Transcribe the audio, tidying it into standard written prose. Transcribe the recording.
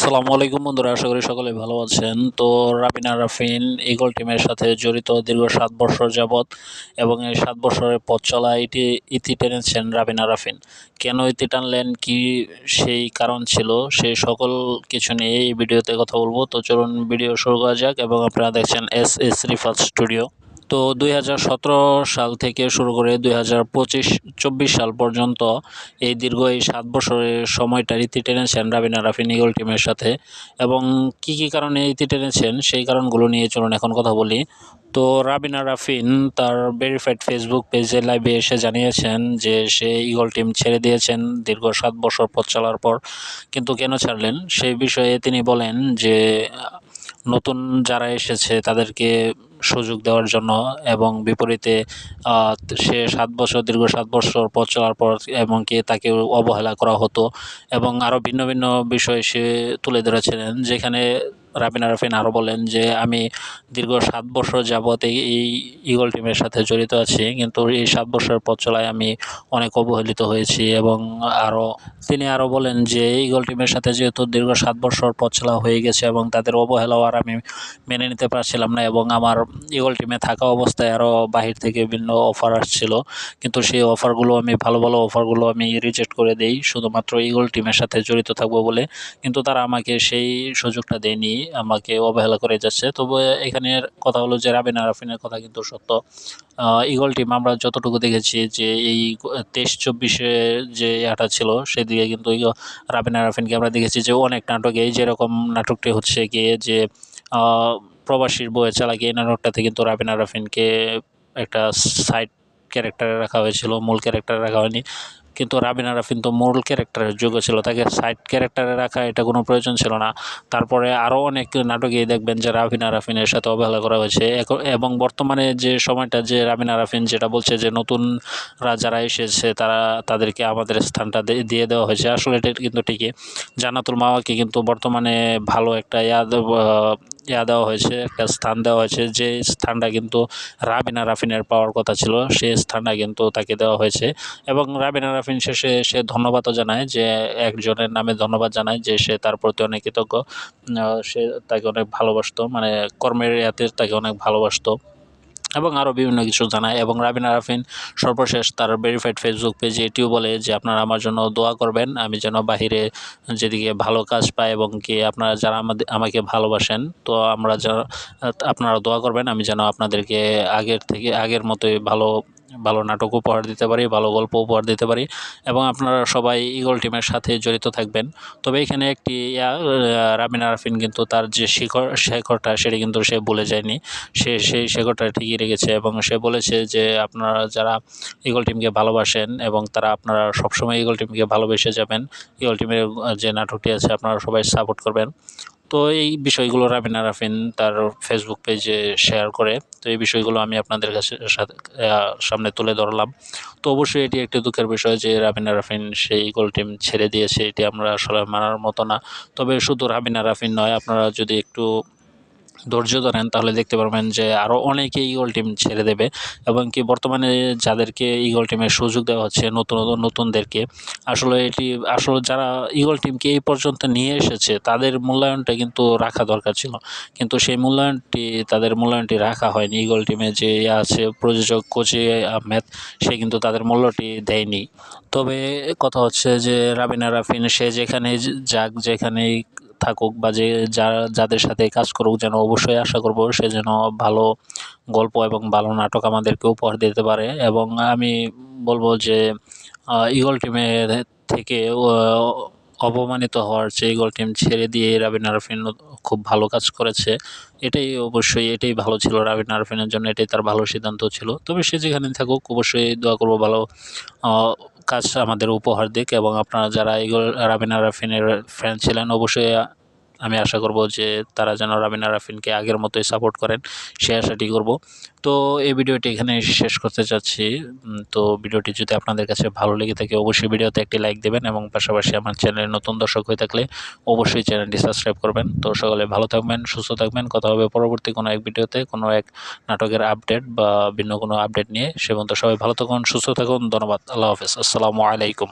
আসসালামু আলাইকুম বন্ধুরা, আশা করি সকলে ভালো আছেন। তো রাবিনা রাফিন ঈগল টিমের সাথে জড়িত দীর্ঘ ৭ বছর যাবৎ এবং এই ৭ বছরের পথ চলা ইতি টেনেছেন রাবিনা রাফিন। কেন ইতি টানলেন, কি সেই কারণ ছিল, সেই সকল কিছু নিয়ে এই ভিডিওতে কথা বলবো। তো চলুন ভিডিও শুরু করা যাক। এবং আপনারা দেখছেন এস রিফাত স্টুডিও। তো ২০১৭ সাল থেকে শুরু করে ২০২৫-২৪ সাল পর্যন্ত এই দীর্ঘ ৭ বছরের সময়টার ইতি টেনেছেন রাবিনা রাফিন ঈগল টিমের সাথে। এবং কি কি কারণে ইতি টেনেছেন সেই কারণগুলো নিয়ে চলুন এখন কথা বলি। তো রাবিনা রাফিন তার ভেরিফাইড ফেসবুক পেজে লাইভে এসে জানিয়েছেন যে সে ঈগল টিম ছেড়ে দিয়েছেন দীর্ঘ ৭ বছর পথ চলার পর। কিন্তু কেন ছাড়লেন সেই বিষয়ে তিনি বলেন যে নতুন যারা এসেছে তাদেরকে সুযোগ দেওয়ার জন্য, এবং বিপরীতে সে দীর্ঘ ৭ বছর পথ চলার পর এমনকি তাকে অবহেলা করা হতো, এবং আরও ভিন্ন ভিন্ন বিষয় সে তুলে ধরেছিলেন। যেখানে রাবিনা রাফিন আরও বলেন যে আমি দীর্ঘ ৭ বছর যাবৎ এই ঈগল টিমের সাথে জড়িত আছি, কিন্তু এই ৭ বছরের পথ চলায় আমি অনেক অবহেলিত হয়েছি। এবং তিনি আরও বলেন যে ঈগল টিমের সাথে যেহেতু দীর্ঘ ৭ বছর পথ চলা হয়ে গেছে এবং তাদের অবহেলাও আর আমি মেনে নিতে পারছিলাম না, এবং আমার ঈগল টিমে থাকা অবস্থায় আরও বাহির থেকে বিভিন্ন অফার আসছিল, কিন্তু সেই অফারগুলো আমি ভালো ভালো অফারগুলো আমি রিজেক্ট করে দেই শুধুমাত্র ঈগল টিমের সাথে জড়িত থাকবো বলে। কিন্তু তারা আমাকে সেই সুযোগটা দেয়নি, আমাকে অবহেলা করে যাচ্ছে। তবে এখানের কথা হলো যে রাবিনা রাফিনের কথা কিন্তু সত্য। ঈগল টিম আমরা যতটুকু দেখেছি যে এই ২৩-২৪-এ যে ইয়াটা ছিল সেদিকে কিন্তু রাবিনা রাফিনকে আমরা দেখেছি যে অনেক নাটকে, যেরকম নাটকটি হচ্ছে গিয়ে যে প্রবাসীর বউয়ের চালাকি, এই নাটকটাতে কিন্তু রাবিনা রাফিনকে একটা সাইড ক্যারেক্টারে রাখা হয়েছিল, মূল ক্যারেক্টারে রাখা হয়নি। কিন্তু রাবিনা রাফিন তো মূল ক্যারেক্টারের যোগ্য ছিল, তাকে সাইড ক্যারেক্টারে রাখা এটা কোনো প্রয়োজন ছিল না। তারপরে আরও অনেক নাটকেই দেখবেন যে রাবিনা রাফিনের সাথে অবহেলা করা হয়েছে। এবং বর্তমানে যে সময়টা যে রাবিনা রাফিন যেটা বলছে যে নতুনরা যারা এসেছে তাদেরকে আমাদের স্থানটা দিয়ে দেওয়া হয়েছে, আসলে এটা কিন্তু ঠিকই। জান্নাতুল মাওয়াকে কিন্তু বর্তমানে ভালো একটা দেওয়া হয়েছে, একটা স্থান দেওয়া হয়েছে, যে স্থানটা কিন্তু রাবিনা রাফিনের পাওয়ার কথা ছিল, সেই স্থানটা কিন্তু তাকে দেওয়া হয়েছে। এবং রাবিনা রাফিন শেষে সে ধন্যবাদও জানায়, যে একজনের নামে ধন্যবাদ জানায় যে সে তার প্রতি অনেক কৃতজ্ঞ। সে তাকে অনেক ভালোবাসতো, মানে কর্মের ইয়াতে তাকে অনেক ভালোবাসতো, এবং আরও বিভিন্ন কিছু জানায়। এবং রাবিনা রাফিন সর্বশেষ তার ভেরিফাইড ফেসবুক পেজে এটিও বলে যে আপনারা আমার জন্য দোয়া করবেন, আমি যেন বাহিরে যেদিকে ভালো কাজ পাই, এবং কি আপনারা যারা আমাকে ভালোবাসেন, তো আপনারা দোয়া করবেন আমি যেন আপনাদেরকে আগের মতোই ভালো ভালো নাটক উপহার দিতে পারি, ভালো গল্প উপহার দিতে পারি, এবং আপনারা সবাই ঈগল টিমের সাথে জড়িত থাকবেন। তবে এখানে একটি রাবিনা রাফিন কিন্তু তার যে শেখরটা সেটা কিন্তু সে ভুলে যায়নি, সে সেই শেখরটা ঠিকই রেখেছে। এবং সে বলেছে যে আপনারা যারা ঈগল টিমকে ভালোবাসেন এবং আপনারা সবসময় ঈগল টিমকে ভালোবেসে যাবেন, ঈগল টিমের যে নাটকটি আছে আপনারা সবাই সাপোর্ট করবেন। তো এই বিষয়গুলো রাবিনা রাফিন তার ফেসবুক পেজে শেয়ার করে। তো এই বিষয়গুলো আমি আপনাদের সামনে তুলে ধরলাম। তো অবশ্যই এটি একটি দুঃখের বিষয় যে রাবিনা রাফিন সেই ঈগল টিম ছেড়ে দিয়েছে, এটি আমরা আসলে মানার মতো না। তবে শুধু রাবিনা রাফিন নয়, আপনারা যদি একটু ধৈর্য ধরেন তাহলে দেখতে পারবেন যে আরও অনেকে ঈগল টিম ছেড়ে দেবে। এবং কি বর্তমানে যাদেরকে ঈগল টিমের সুযোগ দেওয়া হচ্ছে নতুনদেরকে, আসলে যারা ঈগল টিমকে এই পর্যন্ত নিয়ে এসেছে তাদের মূল্যায়নটা কিন্তু রাখা দরকার ছিল, কিন্তু সেই তাদের মূল্যায়নটি রাখা হয়নি। ঈগল টিমে যে আছে প্রযোজক কোচি আহমেদ, সে কিন্তু তাদের মূল্যটি দেয়নি। তবে কথা হচ্ছে যে রাবিনা রাফিন সে যেখানে যাক, যেখানেই থাকুক, বা যাদের সাথে কাজ করুক, যেন অবশ্যই আশা করব সে যেন ভালো গল্প এবং ভালো নাটক আমাদেরকে উপহার দিতে পারে। এবং আমি বলবো যে ঈগল টিমে থেকে অপমানিত হওয়ার চেয়ে ঈগল টিম ছেড়ে দিয়ে রাবিনা রাফিন খুব ভালো কাজ করেছে, এটাই ভালো ছিল রাবিনা রাফিনের জন্য, এটাই তার ভালো সিদ্ধান্ত ছিল। তবে সে যেখানে থাকুক অবশ্যই দোয়া করব ভালো কাজ আমাদের উপহার দিক। এবং আপনারা যারা রাবিনা রাফিনের ফ্যান ছিলেন, অবশ্যই আমি আশা করব যে তারা যেন রাবিনা রাফিনকে আগের মতোই সাপোর্ট করেন, সে আশাটি করব। তো এই ভিডিওটি এখানে শেষ করতে চাচ্ছি। তো ভিডিওটি যদি আপনাদের কাছে ভালো লেগে থাকে অবশ্যই ভিডিওতে একটি লাইক দেবেন, এবং পাশাপাশি আমার চ্যানেলে নতুন দর্শক হয়ে থাকলে অবশ্যই চ্যানেলটি সাবস্ক্রাইব করবেন। তো সকলে ভালো থাকবেন, সুস্থ থাকবেন, কথা হবে পরবর্তী কোনো এক ভিডিওতে কোনো এক নাটকের আপডেট বা ভিন্ন কোনো আপডেট নিয়ে। সে পর্যন্ত সবাই ভালো থাকুন, সুস্থ থাকুন, ধন্যবাদ, আল্লাহ হাফেজ, আসসালামু আলাইকুম।